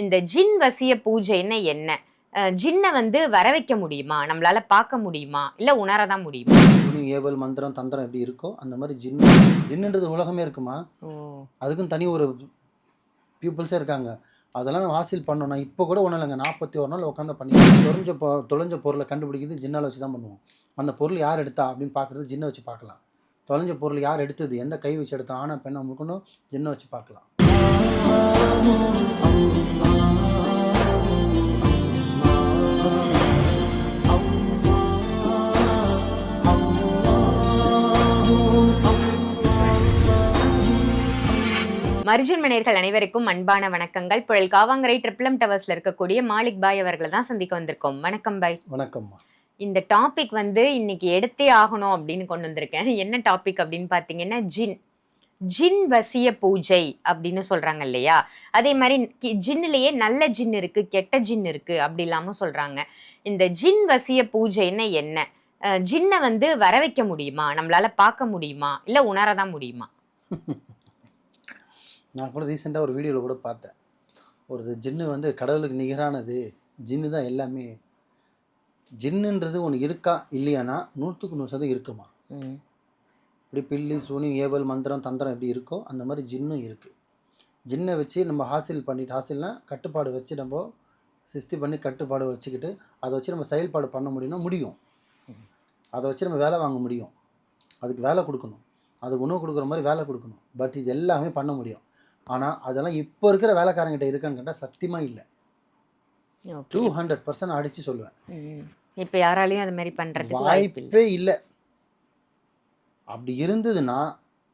இந்த ஜின் வசிய பூஜைன்னா என்ன? ஜின்ன வர வைக்க முடியுமா? நம்மளால பார்க்க முடியுமா? இல்ல உணர தான் முடியுமா? துணி, ஏவல், மந்திரம், தந்திரம் எப்படி இருக்கோ, அந்த மாரி ஜின்னுன்றது உலகமே இருக்குமா. ஓ! அதுக்குன்னு தனி ஒரு பீப்பிள்ஸே இருக்காங்க. அதெல்லாம் நம்ம ஹாசில் பண்ணோம்னா, இப்போ கூட ஒண்ணும் இல்லங்க. 41 நாள் உட்காந்து பண்ணி தொலைஞ்ச பொருள கண்டுபிடிக்கிறது ஜின்னால வச்சு தான் பண்ணுவோம். அந்த பொருள் யார் எடுத்தா அப்படின்னு பார்க்குறது ஜின்ன வச்சு பார்க்கலாம். தொலைஞ்ச பொருள் யார் எடுத்தது? எந்த கை வச்சு எடுத்தா? ஆணா, பெண்ணா முதற்கொண்டு ஜின்ன வச்சு பார்க்கலாம். மர்ஜுன் நேயர்கள் அனைவருக்கும் அன்பான வணக்கங்கள். புழல் காவாங்கரை ட்ரிப்ளம் டவர்ஸ்ல இருக்கக்கூடிய மாலிக் பாய் அவர்களை தான் சந்திக்க வந்திருக்கோம். வணக்கம் பாய். வணக்கம்மா. இந்த டாபிக் இன்னைக்கு எடுத்தே ஆகணும் அப்படின்னு கொண்டு வந்திருக்கேன். என்ன டாபிக் அப்படின்னு பார்த்தீங்கன்னா, ஜின் வசிய பூஜை அப்படின்னு சொல்றாங்க இல்லையா? அதே மாதிரி ஜின்னிலேயே நல்ல ஜின் இருக்கு, கெட்ட ஜின் இருக்கு அப்படி இல்லாம சொல்றாங்க. இந்த ஜின் வசிய பூஜைன்னா என்ன? ஜின்ன வர வைக்க முடியுமா? நம்மளால பார்க்க முடியுமா? இல்ல உணரதான் முடியுமா? நான் கூட ரீசெண்டாக ஒரு வீடியோவில் கூட பார்த்தேன். ஒரு ஜின்னு கடவுளுக்கு நிகரானது. ஜின்னு தான் எல்லாமே. ஜின்னுன்றது ஒன்று இருக்கா இல்லையானா 100க்கு 100% இருக்குமா. இப்படி பில்லி, சூனி, ஏவல், மந்திரம், தந்திரம் எப்படி இருக்கோ அந்த மாதிரி ஜின்னும் இருக்குது. ஜின்னை வச்சு நம்ம ஹாசில்னால் கட்டுப்பாடு வச்சு நம்ம சிஸ்தி பண்ணி கட்டுப்பாடு வச்சுக்கிட்டு அதை வச்சு நம்ம செயல்பாடு பண்ண முடியும்னா முடியும். அதை வச்சு நம்ம வேலை வாங்க முடியும். அதுக்கு வேலை கொடுக்கணும், அதுக்கு உணவு கொடுக்குற மாதிரி வேலை கொடுக்கணும். பட் இது எல்லாமே பண்ண முடியும். ஆனால் அதெல்லாம் இப்போ இருக்கிற வேலைக்காரங்கிட்ட இருக்கான்னு கேட்டால் சத்தியமாக இல்லை. 200% அடித்து சொல்லுவேன். இப்போ யாராலையும் அது மாதிரி பண்ணுறதுக்கு வாய்ப்பே இல்லை. அப்படி இருந்ததுன்னா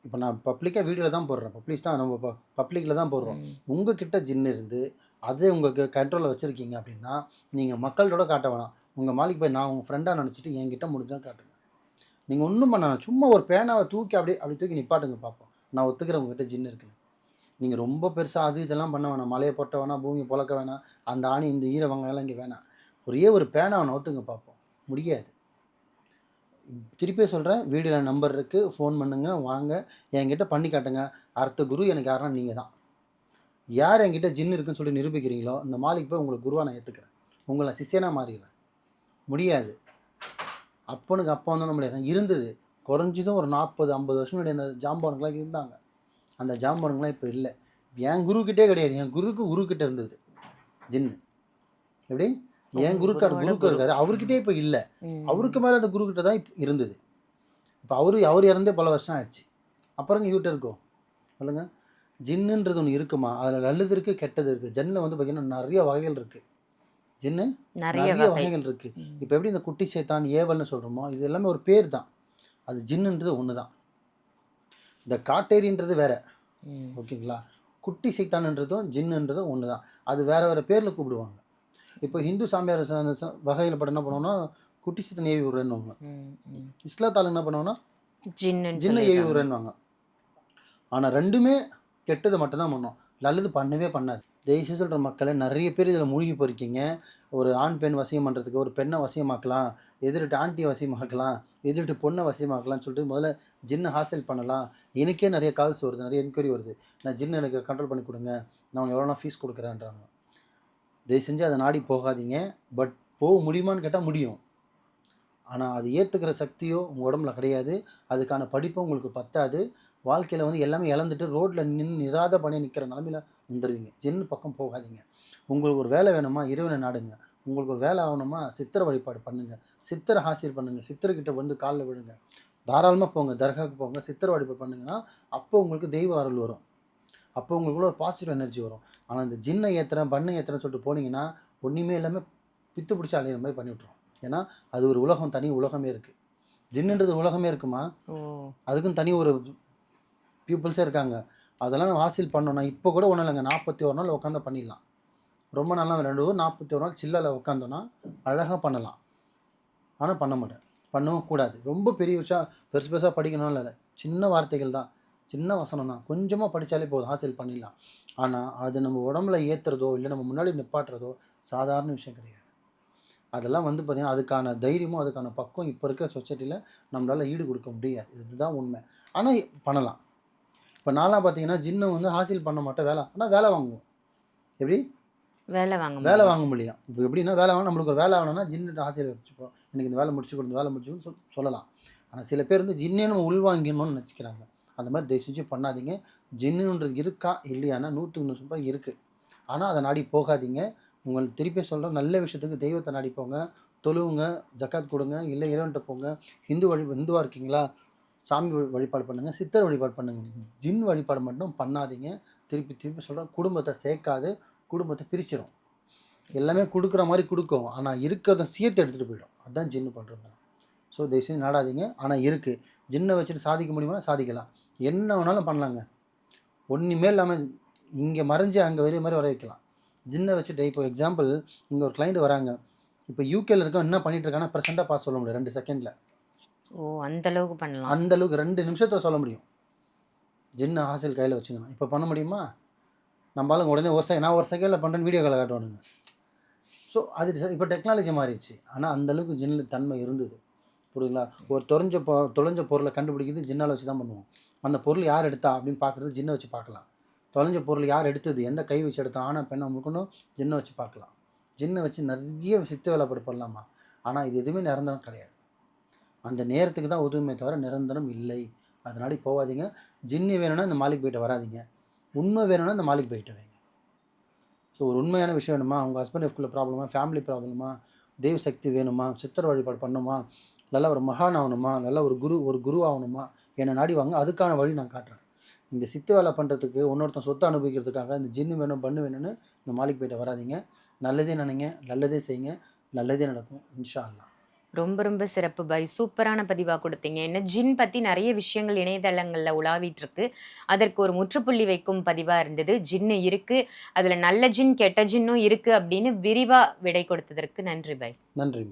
இப்போ நான் பப்ளிக்காக வீடியோவில் தான் போடுறேன். நம்ம பப்ளிக்கில் தான் போடுறோம். உங்ககிட்ட ஜின்னு இருந்து அதை உங்கள் கண்ட்ரோலில் வச்சுருக்கீங்க அப்படின்னா நீங்கள் மக்களோட காட்ட வேணாம். உங்கள் மாலிக் போய் நான் உங்கள் ஃப்ரெண்டாக நினச்சிட்டு என்கிட்ட முடிஞ்சால் காட்டுங்க. நீங்கள் ஒன்றும் பண்ண சும்மா ஒரு பேனாவை தூக்கி அப்படி தூக்கி நிப்பாட்டுங்க பார்ப்போம். நான் ஒத்துக்கிறேன் உங்ககிட்ட ஜின்னு இருக்குன்னு. நீங்கள் ரொம்ப பெருசாக இதெல்லாம் பண்ண வேணாம். மலையை பொட்ட வேணாம், பூமியை புழக்க வேணாம், அந்த ஆணி இந்த ஈர வெங்காயம்லாம் இங்கே வேணாம். ஒரே ஒரு பேனாவை நவுத்துங்க பார்ப்போம். முடியாது. திருப்பியே சொல்கிறேன், வீடியோவில் நம்பர் இருக்குது, ஃபோன் பண்ணுங்கள், வாங்க என்கிட்ட பண்ணி காட்டுங்க. அடுத்த குரு எனக்கு யாருன்னா நீங்கள் தான். யார் என்கிட்ட ஜின்னு இருக்குன்னு சொல்லி நிரூபிக்கிறீங்களோ இந்த மாலிக் போய் உங்களுக்கு குருவாக நான் ஏற்றுக்கிறேன். உங்களை சிஷியனாக மாறிடுறேன். முடியாது. அப்பனுக்கு அப்போ வந்து முடியாது. இருந்தது குறைஞ்சதும் ஒரு 40-50 வருஷம் முன்னாடி அந்த ஜாம்பவனுக்கெலாம் இருந்தாங்க. அந்த ஜாம்பவனுங்களாம் இப்போ இல்லை. என் குருக்கிட்டே கிடையாது. என் குருக்கிட்ட இருந்தது ஜின்னு. எப்படி என் குருக்கு இருக்காரு, அவர்கிட்டே இப்போ இல்லை. அவருக்கு மேலே அந்த குருக்கிட்ட தான் இப்போ இருந்தது. இப்போ அவர் இறந்தே பல வருஷம் ஆயிடுச்சு. அப்புறம் இவர்கிட்ட இருக்கோம் சொல்லுங்க. ஜின்னுன்றது ஒன்று இருக்குமா? அதில் நல்லது இருக்குது, கெட்டது இருக்குது. ஜின்னில் பார்த்தீங்கன்னா நிறைய வகைகள் இருக்குது. ஜின்னு நிறைய வகைகள் இருக்குது. இப்போ எப்படி இந்த குட்டி சேத்தான், ஏவல்னு சொல்கிறோமோ இது எல்லாமே ஒரு பேர் தான். அது ஜின்னுன்றது ஒன்று தான். இந்த காட்டேரின்றது வேற. ஓகேங்களா? குட்டி சைத்தான்ன்றதும் ஜின்னுன்றதும் ஒன்று தான். அது வேறு பேரில் கூப்பிடுவாங்க. இப்போ ஹிந்து சாமியார் வகையில் படம் என்ன பண்ணுவோம்னா குட்டி சைத்தான் ஏவி விடுறேன்னுவாங்க. இஸ்லாத்தால் என்ன பண்ணுவோம்னா ஜின்னு ஏவி விடுறேன்னுவாங்க. ஆனால் ரெண்டுமே கெட்டது மட்டும்தான் பண்ணும், நல்லது பண்ணவே பண்ணாது. தேசிய சொல்கிற மக்களை நிறைய பேர் இதில் மூழ்கி போயிருக்கீங்க. ஒரு ஆண் பெண் வசியம் பண்ணுறதுக்கு ஒரு பெண்ணை வசியமாக்கலாம், எதிர்ட்டு ஆண்டியை வசியமாக்கலாம், எதிர்ட்டு பொண்ணை வசியமாக்கலாம்னு சொல்லிட்டு முதல்ல ஜின்னு ஹாசில் பண்ணலாம். எனக்கே நிறைய கால்ஸ் வருது, நிறைய என்கொயரி வருது. நான் ஜின்னு எனக்கு கண்ட்ரோல் பண்ணி கொடுங்க, நான் உனக்கு எவ்வளோனா ஃபீஸ் கொடுக்குறேன்றாங்க. தயவு செஞ்சு அதை நாடி போகாதீங்க. பட் போக முடியுமான்னு கேட்டால் முடியும். ஆனால் அது ஏற்றுக்கிற சக்தியோ உங்கள் உடம்புல கிடையாது. அதுக்கான படிப்பும் உங்களுக்கு பத்தாது. வாழ்க்கையில் எல்லாமே இழந்துட்டு ரோட்டில் நிராத பண்ணி நிற்கிற நிலமையில் வந்துடுவீங்க. ஜின்னு பக்கம் போகாதீங்க. உங்களுக்கு ஒரு வேலை வேணுமா, இறைவனை நாடுங்க. உங்களுக்கு ஒரு வேலை ஆகணுமா, சித்திரை வழிபாடு பண்ணுங்கள், சித்திரை ஹாசில் பண்ணுங்கள், சித்திரைக்கிட்ட காலில் விழுங்க, தாராளமாக போங்க, தர்காவுக்கு போங்க, சித்திரை வழிபாடு பண்ணுங்கன்னா அப்போ உங்களுக்கு தெய்வ அருள் வரும். அப்போ உங்களுக்குள்ள ஒரு பாசிட்டிவ் எனர்ஜி வரும். ஆனால் இந்த ஜின்னை ஏற்றுறேன் பண்ணை ஏற்றுறேன்னு சொல்லிட்டு போனீங்கன்னா ஒன்றுமே எல்லாமே பித்து பிடிச்சி அலையிற மாதிரி பண்ணி விட்ருவோம். ஏன்னா அது ஒரு உலகம், தனி உலகமே இருக்குது. ஜின்னுன்றது உலகமே இருக்குமா. அதுக்குன்னு தனி ஒரு பீப்புள்ஸே இருக்காங்க. அதெல்லாம் நம்ம ஹாசில் பண்ணோன்னா இப்போ கூட ஒன்றும் இல்லைங்க. 41 நாள் உட்காந்து பண்ணிடலாம். ரொம்ப நல்லா 41 நாள் சில்லல உட்காந்தோன்னா அழகாக பண்ணலாம். ஆனால் பண்ண மாட்டேன், பண்ணவும் கூடாது. ரொம்ப பெரிய விஷயம் பெருசாக படிக்கணும்னு இல்லை, சின்ன வார்த்தைகள் தான், சின்ன வசனம் தான், கொஞ்சமாக படித்தாலே போதும், ஹாசில் பண்ணிடலாம். ஆனால் அது நம்ம உடம்புல ஏற்றுறதோ இல்லை நம்ம முன்னாடி நிப்பாட்டுறதோ சாதாரண விஷயம் கிடையாது. அதெல்லாம் பார்த்திங்கன்னா அதுக்கான தைரியமும் அதுக்கான பக்குவம் இப்போ இருக்கிற சொசைட்டியில் நம்மளால் ஈடு கொடுக்க முடியாது. இதுதான் உண்மை. ஆனால் பண்ணலாம். இப்போ நான்லாம் பார்த்திங்கன்னா ஜின்னை ஹாசில் பண்ண மாட்டேன், வேலை ஆனால் வேலை வாங்குவோம். எப்படி வேலை வாங்க வேலை வாங்க முடியும். இப்போ எப்படின்னா வேலை வாங்க நம்மளுக்கு ஒரு வேலை ஆகணும்னா ஜின்னு ஆசையில் வச்சுப்போம், எனக்கு இந்த வேலை முடிச்சு கொடுத்து வேலை முடிச்சுன்னு சொல்லலாம். ஆனால் சில பேர் வந்து ஜின்னே நம்ம உள்வாங்கிடணும்னு நினச்சிக்கிறாங்க. அந்த மாதிரி தயவு செஞ்சு பண்ணாதீங்க. ஜின்னுன்றது இருக்கா இல்லையானா 100% இருக்குது. ஆனால் அதை நாடி போகாதீங்க. உங்களுக்கு திருப்பி சொல்கிறேன், நல்ல விஷயத்துக்கு தெய்வத்தை நாடி போங்க, தொழுவுங்க, ஜக்காத் கொடுங்க, இல்லை இறைவன்கிட்ட போங்க. இந்துவாக இருக்கீங்களா, சாமி வழிபாடு பண்ணுங்கள், சித்தர் வழிபாடு பண்ணுங்கள். ஜின் வழிபாடு மட்டும் பண்ணாதீங்க. திருப்பி திருப்பி சொல்கிறேன், குடும்பத்தை சேர்க்காது, குடும்பத்தை பிரிச்சிடும். எல்லாமே கொடுக்குற மாதிரி கொடுக்கும், ஆனால் இருக்கிறத சேர்த்து எடுத்துகிட்டு போயிடும். அதுதான் ஜின்னு பண்ணுறது. ஸோ தயவுசெய்து நாடாதீங்க. ஆனால் இருக்குது, ஜின்னை வச்சுட்டு சாதிக்க முடியுமா, சாதிக்கலாம். என்ன வேணாலும் பண்ணலாங்க. ஒன்றுமே இல்லாமல் இங்கே மறைஞ்சு அங்கே வெளியே மாதிரி வர வைக்கலாம் ஜின்னை வச்சுட்டு. இப்போ எக்ஸாம்பிள், இங்கே ஒரு கிளைண்ட் வராங்க, இப்போ யூகேல இருக்க என்ன பண்ணிட்டு இருக்காங்கன்னா ப்ரெசென்ட்டாக பாஸ் சொல்ல முடியும் 2 செகண்டில். ஓ, அந்த அளவுக்கு பண்ணலாம். அந்த அளவுக்கு 2 நிமிஷத்தில் சொல்ல முடியும். ஜின்னு ஹாசில் கையில் வச்சுக்கணும். இப்போ பண்ண முடியுமா? நம்மளால உடனே நான் ஒரு செகண்டில் பண்ணுறேன்னு வீடியோ காலை காட்டுவானுங்க. ஸோ அது இப்போ டெக்னாலஜி மாறிடுச்சு. ஆனால் அந்தளவுக்கு ஜின்னில் தன்மை இருந்தது. புரியுதுங்களா? ஒரு தொலைஞ்ச பொருளை கண்டுபிடிக்கிறது ஜின்னால் வச்சு தான் பண்ணுவோம். அந்த பொருள் யார் எடுத்தா அப்படின்னு பார்க்குறது ஜின்னை வச்சு பார்க்கலாம். தொலைஞ்ச பொருள் யார் எடுத்தது, எந்த கை வச்சு எடுத்தா, ஆனா பெண்ணை முழுக்கணும், ஜின்னை வச்சு பார்க்கலாம். ஜின்னை வச்சு நிறைய சித்த வேலைப்பாடு பண்ணலாமா? ஆனால் இது எதுவுமே நிரந்தரம் கிடையாது. அந்த நேரத்துக்கு தான் உதவுமே தவிர நிரந்தரம் இல்லை. அதனாடி போகாதீங்க. ஜின்னு வேணும்னா இந்த மாலிக் போயிட்டு வராதிங்க. உண்மை வேணும்னா இந்த மாலிக் போயிட்டு வைங்க. ஸோ ஒரு உண்மையான விஷயம் வேணுமா, அவங்க ஹஸ்பண்ட் ஒய்ஃப்குள்ள ப்ராப்ளமா, ஃபேமிலி ப்ராப்ளமா, தெய்வ சக்தி வேணுமா, சித்தர் வழிபாடு பண்ணணுமா, நல்லா ஒரு மகான் ஆகணுமா, நல்லா ஒரு குரு ஆகணுமா, என்னை நாடி வாங்க. அதுக்கான வழி நான் காட்டுறேன். இந்த சித்து வேலை பண்ணுறதுக்கு, இன்னொருத்தன் சொத்தை அனுபவிக்கிறதுக்காக இந்த ஜின்னு வேணும் பண்ணு வேணும்னு இந்த மாலிக் போயிட்டு வராதிங்க. நல்லதே நினைங்க, நல்லதே செய்யுங்க, நல்லதே நடக்கும் இன்ஷா அல்லாஹ். ரொம்ப ரொம்ப சிறப்பு பாய். சூப்பரான பதிவாக கொடுத்தீங்க. என்ன ஜின் பற்றி நிறைய விஷயங்கள் இணையதளங்களில் உலாவிட்டு இருக்கு. அதற்கு ஒரு முற்றுப்புள்ளி வைக்கும் பதிவாக இருந்தது. ஜின்னு இருக்குது, அதில் நல்ல ஜின் கெட்ட ஜின்னும் இருக்குது அப்படின்னு விரிவாக விடை கொடுத்ததற்கு நன்றி பாய். நன்றி.